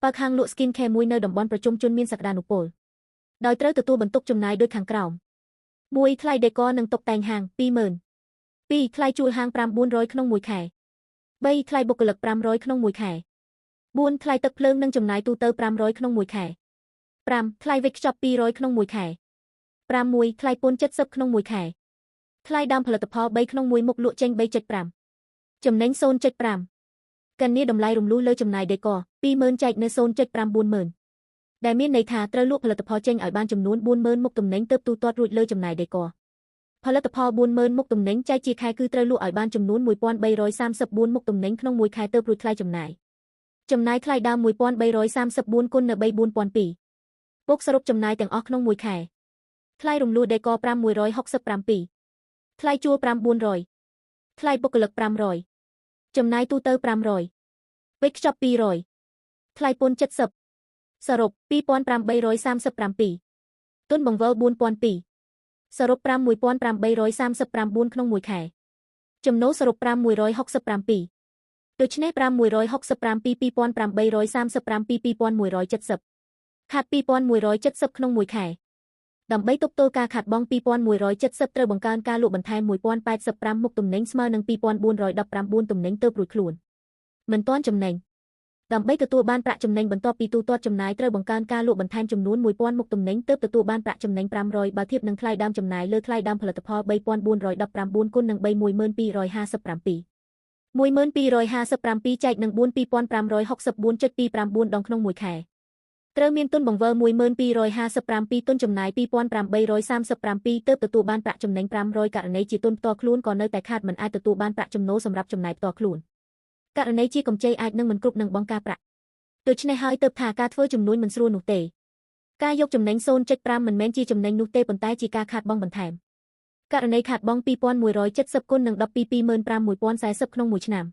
បើខាងលក់ skin care មួយនៅតំបន់ប្រជុំជនមានសក្តានុពលដោយត្រូវទទួលបន្ទុកចំណាយដូចខាងក្រោម 1. ថ្លៃដេក័រនិងតុបតែងហាង 20,000 2. ថ្លៃជួលហាង 5,400 ក្នុងមួយខែ 3. ថ្លៃបុគ្គលិក 500 ក្នុងមួយខែ 4. ថ្លៃទឹកភ្លើងនិងចំណាយទូទៅ 500 ក្នុងមួយខែ 5. ថ្លៃវេចខ្ចប់ 200 ក្នុងមួយខែ 6. ថ្លៃពន្ធ 70 ក្នុងមួយខែ ថ្លៃដើមផលិតផល 3 ក្នុងមួយមុខលក់ចេញ 3.5 ចំណេញ 0.5 កញ្ញាតម្លៃរំលោះលើចំណាយដេក័រ 20,000 ចែកនៅ 0.5 40,000 ដែលមានន័យថាត្រូវលក់ផលិតផលចេញឲ្យបានចំនួន 40,000 មុខទំនិញទើបទូទាត់រួចលើចំណាយដេក័រ ផលិតផល 40,000 មុខទំនិញចែកជាខែគឺត្រូវលក់ឲ្យបានចំនួន 1,334 មុខទំនិញក្នុងមួយខែទើបរួចថ្លៃចំណាយថ្លៃដើម 1,334 គុណនៅ 3,4,200 ពុកសរុបចំណាយទាំងអស់ក្នុងមួយខែថ្លៃរំលោះដេក័រ 5,167 ថ្លៃជួល 5,400 ថ្លៃបុគ្គលិក 500 ចំណាយទូទៅ 500 វេចខ្ចប់ 200 ថ្លៃពន្ធ 70 សរុប 2,837 ទុនបង្វិល 4,200 សរុប 5,839 ក្នុងមួយខែចំណូលសរុប 5,167 ដូច្នេះ 5,167 ពី 2,835 ពី 2,170 ខាត់ 2,170 ក្នុងមួយខែដើម្បីទប់ទល់ការខាតបង់ 2,170 ត្រូវបង្កើនការលក់បន្ថែម 1,085 មុខទំនិញស្មើនឹង 2,419 ទំនិញទើបរួចខ្លួនមិនទាន់ចំណេញដើម្បីទទួលបានប្រាក់ចំណេញបន្ទាប់ពីទូទាត់ចំណាយត្រូវបង្កើនការលក់បន្ថែមចំនួន 1,000 មុខទំនិញទើបទទួលបានប្រាក់ចំណេញ 500 បើធៀបនឹងថ្លៃដើមចំណាយលើថ្លៃដើមផលិតផល 3,419 គុណនឹង 3,1257 1,257 ចែកនឹង 4 2,564.29 ដងក្នុងមួយខែត្រូវមានទុនបង្វិល 1,257 ទុនចំណាយ 2,837 ទើបទទួលបានប្រាក់ចំណេញ 500 ករណីជាទុនផ្ទាល់ខ្លួនក៏នៅតែខាតមិនអាចទទួលបានប្រាក់ចំណូលសម្រាប់ចំណាយផ្ទាល់ខ្លួនករណីជាកម្ចីអាចនឹងមិនគ្រប់នឹងបង់ការប្រាក់ដូច្នេះហើយទើបថាការធ្វើជំនួញមិនស្រួលនោះទេការយកចំណេញ 0.5 មិនមែនជាចំណេញនោះទេប៉ុន្តែជាការខាតបង់បន្ថែមករណីខាតបង់ 2,170 គុណនឹង 12 25,140 ក្នុងមួយឆ្នាំ